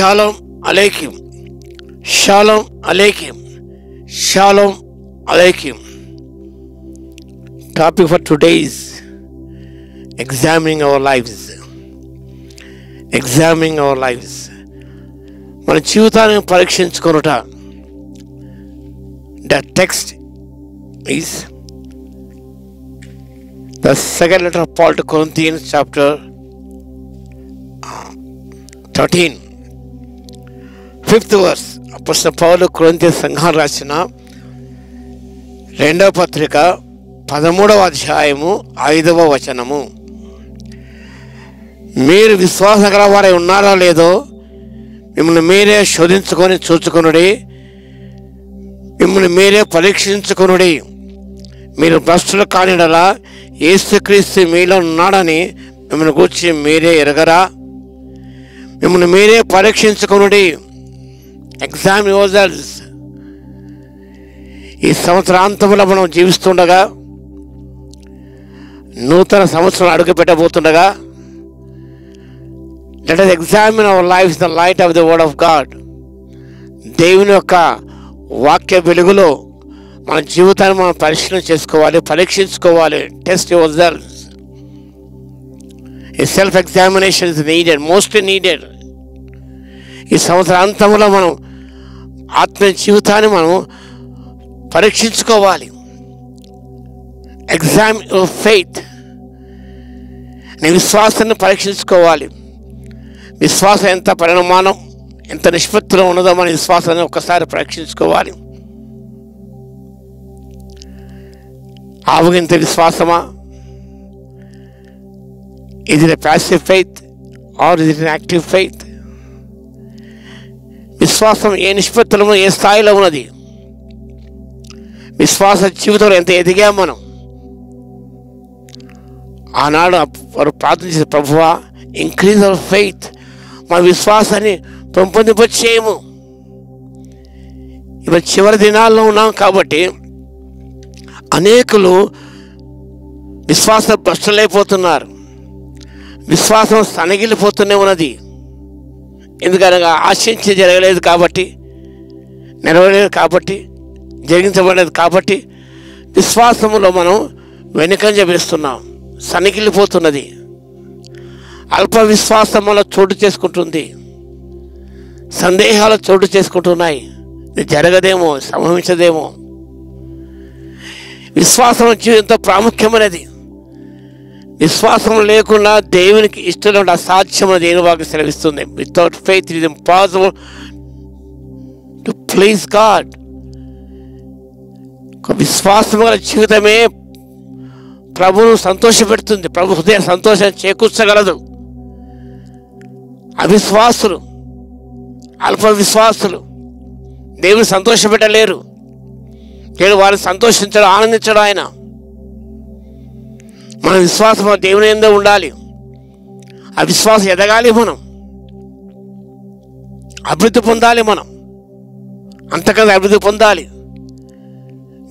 Shalom Aleichem. Shalom Aleichem. Shalom Aleichem. Topic for today is examining our lives. Examining our lives. మన జీవితాన్ని పరీక్షించుకొనుట. The text is the second letter of Paul to Corinthians, chapter 13, 5th verse. అపోస్తలుడైన పౌలు కొరింథీ సంఘానికి రాసిన రెండవ పత్రిక 13వ అధ్యాయము 5వ వచనము. మీరు విశ్వాసం గల వారై ఉన్నారా లేదో మిమ్మల్ని మీరే శోధించుకొని చూచుకొనుడి, మిమ్మల్ని మీరే పరీక్షించుకొనుడి. మీరు భ్రష్టులు కానిడలా యేసుక్రీస్తు మీలో ఉన్నాడని మిమ్మల్ని గూర్చి మీరే ఎరగరా? మిమ్మల్ని మీరే పరీక్షించుకొనుడి. ఎగ్జామ్ యువర్సెల్వ్స్. ఈ సంవత్సరాంతంలో మనం జీవిస్తుండగా, నూతన సంవత్సరం అడుగు పెట్టబోతుండగా, let us examine our lives in the light of the word of God. దేవుని యొక్క వాక్య వెలుగులో మన జీవితాన్ని మనం పరిశీలన చేసుకోవాలి, పరీక్షించుకోవాలి. Test your selfs. ఈ self examination is needed, most needed. ఈ సంవత్సరాంతంలో మనం ఆత్మ జీవితాన్ని మనం పరీక్షించుకోవాలి. Exam your faith. నీ విశ్వాసాన్ని పరీక్షించుకోవాలి. విశ్వాసం ఎంత పరిణామం, ఎంత నిష్పత్తిలో ఉన్నదో మన విశ్వాసాన్ని ఒక్కసారి పరీక్షించుకోవాలి. ఆవగింత విశ్వాసమా? ఇది ప్యాసివ్ ఫెయిత్ ఆర్ ఇది యాక్టివ్ ఫెయిత్? విశ్వాసం ఏ నిష్పత్తిలో, ఏ స్థాయిలో ఉన్నది? విశ్వాస జీవితంలో ఎంత ఎదిగాం మనం? ఆనాడు వారు ప్రార్థించిన, ప్రభువా ఇంక్రీజ్ అవర్ ఫెయిత్, మన విశ్వాసాన్ని పెంపొందింపచేయము. ఇప్పుడు చివరి దినాల్లో ఉన్నాం కాబట్టి అనేకులు విశ్వాస భ్రష్టులైపోతున్నారు. విశ్వాసం సనగిలిపోతూనే ఉన్నది. ఎందుకనగా ఆశించి జరగలేదు కాబట్టి, నెరవేరలేదు కాబట్టి, జరిగించబడలేదు కాబట్టి విశ్వాసములో మనం వెనుకంజ వేస్తున్నాం. సనగిలిపోతున్నది. అల్ప విశ్వాసం వల్ల చోటు చేసుకుంటుంది. సందేహాలు చోటు చేసుకుంటున్నాయి. ఇది జరగదేమో, సంభవించదేమో. విశ్వాసం ఎంతో ప్రాముఖ్యమైనది. విశ్వాసం లేకుండా దేవునికి ఇష్టం అసాధ్యమైన దేవుని వాక్యం సెలవిస్తుంది. Without faith it is impossible to please God. ఒక విశ్వాసం గల జీవితమే ప్రభువును సంతోషపెడుతుంది. ప్రభు హృదయ సంతోషాన్ని చేకూర్చగలదు. అవిశ్వాసులు, అల్ప విశ్వాసులు దేవుని సంతోషపెట్టలేరు. దేవుడు వారిని సంతోషించడం, ఆనందించడం ఆయన. మన విశ్వాసం దేవుని యందే ఉండాలి. ఆ విశ్వాసం ఎదగాలి, మనం అభివృద్ధి పొందాలి. మనం అంతకన్నా అభివృద్ధి పొందాలి.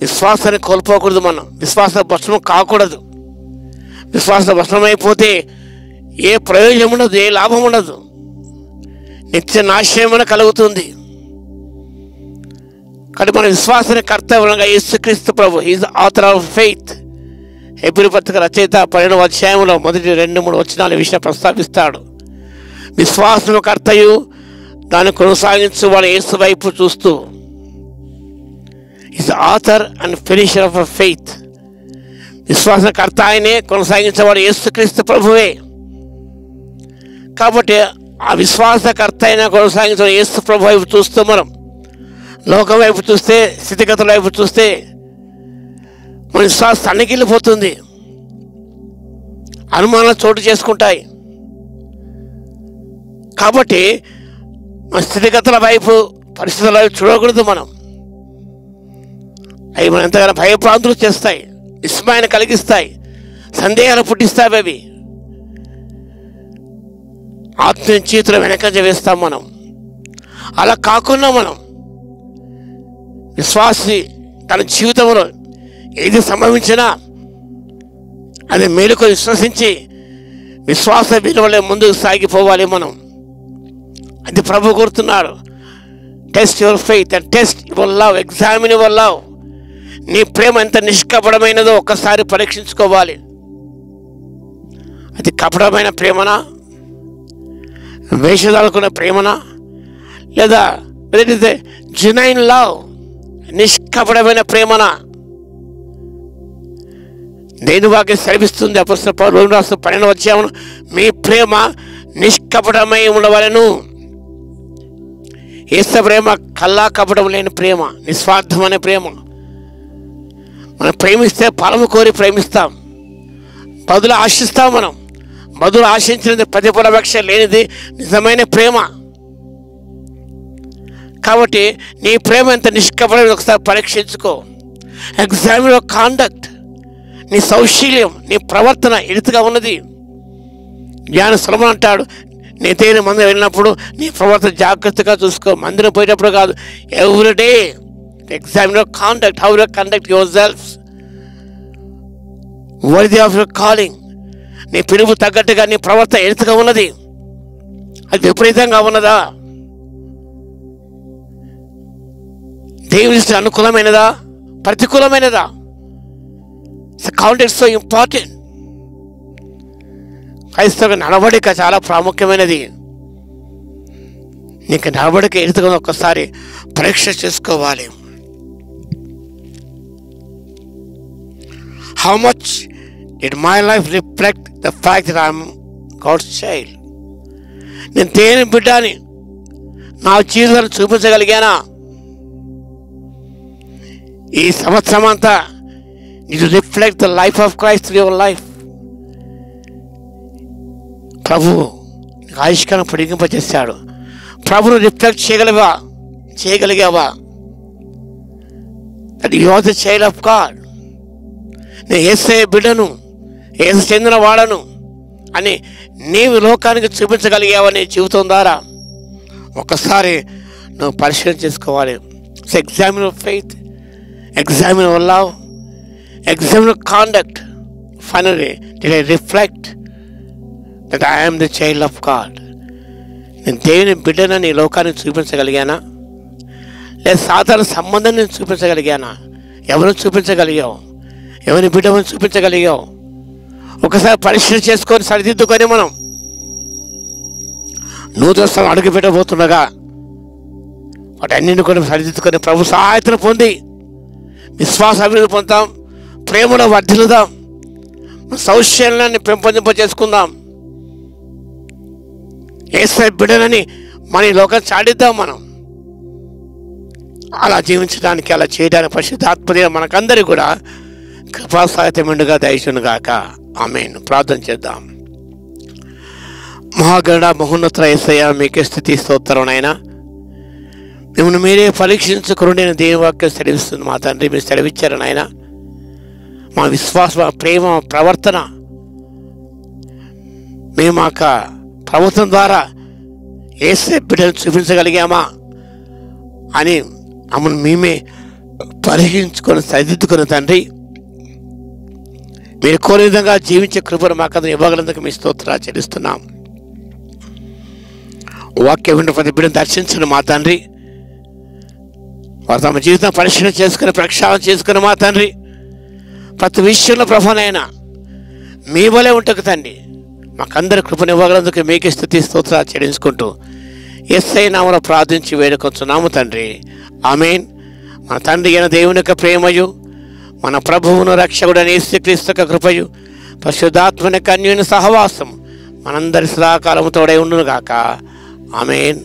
విశ్వాసాన్ని కోల్పోకూడదు. మనం విశ్వాస భస్మం కాకూడదు. విశ్వాస భస్మం అయిపోతే ఏ ప్రయోజనం ఉండదు, ఏ లాభం ఉండదు. నిత్య నాశనమైన కలుగుతుంది. కానీ మన విశ్వాసాన్ని కర్తవ్యంగా యేసుక్రీస్తు ప్రభు, is author of faith. Hebrew పత్రిక రచయిత 12వ అధ్యాయంలో మొదటి 2-3 వచనాల విషయం ప్రస్తావిస్తాడు. విశ్వాసము కర్తయు దాన్ని కొనసాగించు వాడు యేసు వైపు చూస్తూ, is author and finisher of faith. విశ్వాసకర్త ఆయనే, కొనసాగించేవాడు యేసుక్రీస్తు ప్రభువే. కాబట్టి ఆ విశ్వాసకర్త అయినా కొనసాగించే యేసు ప్రభు వైపు చూస్తూ, మనం లోకం వైపు చూస్తే, స్థితిగతుల వైపు చూస్తే మన విశ్వాసం సన్నగిల్లిపోతుంది. అనుమానాలు చోటు చేసుకుంటాయి. కాబట్టి మన స్థితిగతుల వైపు, పరిస్థితుల వైపు చూడకూడదు. మనం అవి మనం ఎంతగానో భయప్రాంతులు చేస్తాయి, విస్మయాన్ని కలిగిస్తాయి, సందేహాలు పుట్టిస్తాయి. అవి ఆత్మీయ జీవితంలో వెనకంజ వేస్తాం మనం. అలా కాకుండా మనం విశ్వాసి తన జీవితంలో ఏది సంభవించినా అది మేలుకొని విశ్వసించి విశ్వాస విలువలే ముందుకు సాగిపోవాలి. మనం అది ప్రభు కోరుతున్నాడు. Test your faith and test your love, examine your love. నీ ప్రేమ ఎంత నిష్కపటమైనదో ఒక్కసారి పరీక్షించుకోవాలి. అది కపటమైన ప్రేమనా, వేషధారుకున్న ప్రేమనా, లేదా జెన్యూన్ లవ్, నిష్కపటమైన ప్రేమనా? దేని వాక్యం సెలవిస్తుంది? అపొస్తలుల పౌలు రోమీయులకు రాసిన 12వ అధ్యాయం, మీ ప్రేమ నిష్కపటమై ఉండవలెను. యేసు ప్రేమ కల్లా కపటం లేని ప్రేమ, నిస్వార్థమైన ప్రేమ. మనం ప్రేమిస్తే ఫలము కోరి ప్రేమిస్తాం, బదులు ఆశిస్తాం. మనం బదులు ఆశించినది ప్రతిఫలాపేక్ష లేనిది నిజమైన ప్రేమ. కాబట్టి నీ ప్రేమ ఎంత నిష్కపటమైనది ఒకసారి పరీక్షించుకో. Examine your conduct. నీ సౌశీల్యం, నీ ప్రవర్తన ఎదుగుగా ఉన్నది. జ్ఞాని సొలొమోను అంటాడు, నీ తేనె మందిరం వెళ్ళినప్పుడు నీ ప్రవర్తన జాగ్రత్తగా చూసుకో. మందిరం పోయేటప్పుడు కాదు, everyday examine your conduct. How you conduct your self worthy of your calling. నీ పిలుపు తగ్గట్టుగా నీ ప్రవర్తన ఎదుగుగా ఉన్నది. అది విపరీతంగా ఉన్నదా? దేవుని దృష్టికి అనుకూలమైనదా, ప్రతికూలమైనదా? Conduct so important. క్రైస్తవ నడవడిక చాలా ప్రాముఖ్యమైనది. నీకు నడవడిక ఎదుగుగా ఒక్కసారి పరీక్ష చేసుకోవాలి. How much did my life reflect the fact that I'm God's child? నేను దేవుని బిడ్డని నా జీవితాన్ని చూపించగలిగానా? ఈ సంవత్సరం అంతా నీకు reflect the life of Christ in your life. ప్రభు నీకు ఆయుష్కాలం పొడిగింపచేశాడు. ప్రభును రిఫ్లెక్ట్ చేయగలిగావా? That you are the child of God. నేను యేసయ్య బిడ్డను, యేసు చెందిన వాడను అని నీవు లోకానికి చూపించగలిగావా నీ జీవితం ద్వారా? ఒక్కసారి నువ్వు పరిశీలన చేసుకోవాలి. So examine your faith, examine your love, examine your conduct. Finally, did I reflect that I am the child of God? నేను దేవుని బిడ్డనని లోకాన్ని చూపించగలిగానా? లేదా సాధారణ సంబంధాన్ని నేను చూపించగలిగానా? ఎవరిని చూపించగలిగావు? ఎవరిని బిడ్డమని చూపించగలిగావు? ఒకసారి పరిశీలన చేసుకొని సరిదిద్దుకొని మనం నూతన స్థలం అడుగు పెట్టబోతుండగా వాటన్నింటిని కూడా సరిదిద్దుకొని ప్రభు సహాయతను పొంది విశ్వాస అభివృద్ధి పొందుతాం, ప్రేమలో వర్ధిల్లుదాం, సౌశల్యాన్ని పెంపొందింప చేసుకుందాం. యేసయ్య బిడ్డలని మన ఈ లోకాన్ని చాటిద్దాం. మనం అలా జీవించడానికి, అలా చేయడానికి పరిశుద్ధాత్మదేవ మనకందరికీ కూడా కృపా సహాయత మెండుగా దయచును గాక. ఆమేన్. ప్రార్థన చేద్దాం. మహాగణ మహోన్నత యేసయ్య, మీకే స్తుతి స్తోత్రం నాయనా. మిమ్మల్ని మీరే పరీక్షించుకుని నేను దేవుని వాక్యం సెలవిస్తుంది మా తండ్రి. మీరు సెలవిచ్చారు నాయన. మా విశ్వాసం, మా ప్రేమ, మా ప్రవర్తన మేము మా ప్రవర్తన ద్వారా యేసయ్య బిడ్డను చూపించగలిగామా అని మమ్మల్ని మేమే పరీక్షించుకొని సరిదిద్దుకున్న తండ్రి, మీరు కోరే విధంగా జీవించే కృపను మాకందరూ ఇవ్వగలందుకు మీ స్తోత్రాలు చెల్లిస్తున్నాం. వాక్యం విన్న ప్రతి బిడ్డను దర్శించిన మా తండ్రి, వారు తమ జీవితం పరిశీలన చేసుకుని ప్రక్షాళన చేసుకుని మా తండ్రి, ప్రతి విషయంలో ప్రభానైనా మీ వలే ఉంటుంది తండ్రి. మాకందరి కృపనివ్వగలందుకు మీకే స్తుతి స్తోత్రాలు చెల్లించుకుంటూ యేసయ్య నామములో ప్రార్థించి వేడుకొంచున్నాము తండ్రి. ఆమేన్. మన తండ్రి అయిన దేవుని యొక్క ప్రేమయు, మన ప్రభువును రక్షకుడైన యేసుక్రీస్తు యొక్క కృపయు, పరిశుద్ధాత్మ యొక్క అన్యోన్య సహవాసం మనందరి సదాకాలము తోడై ఉండును గాక. ఆమేన్.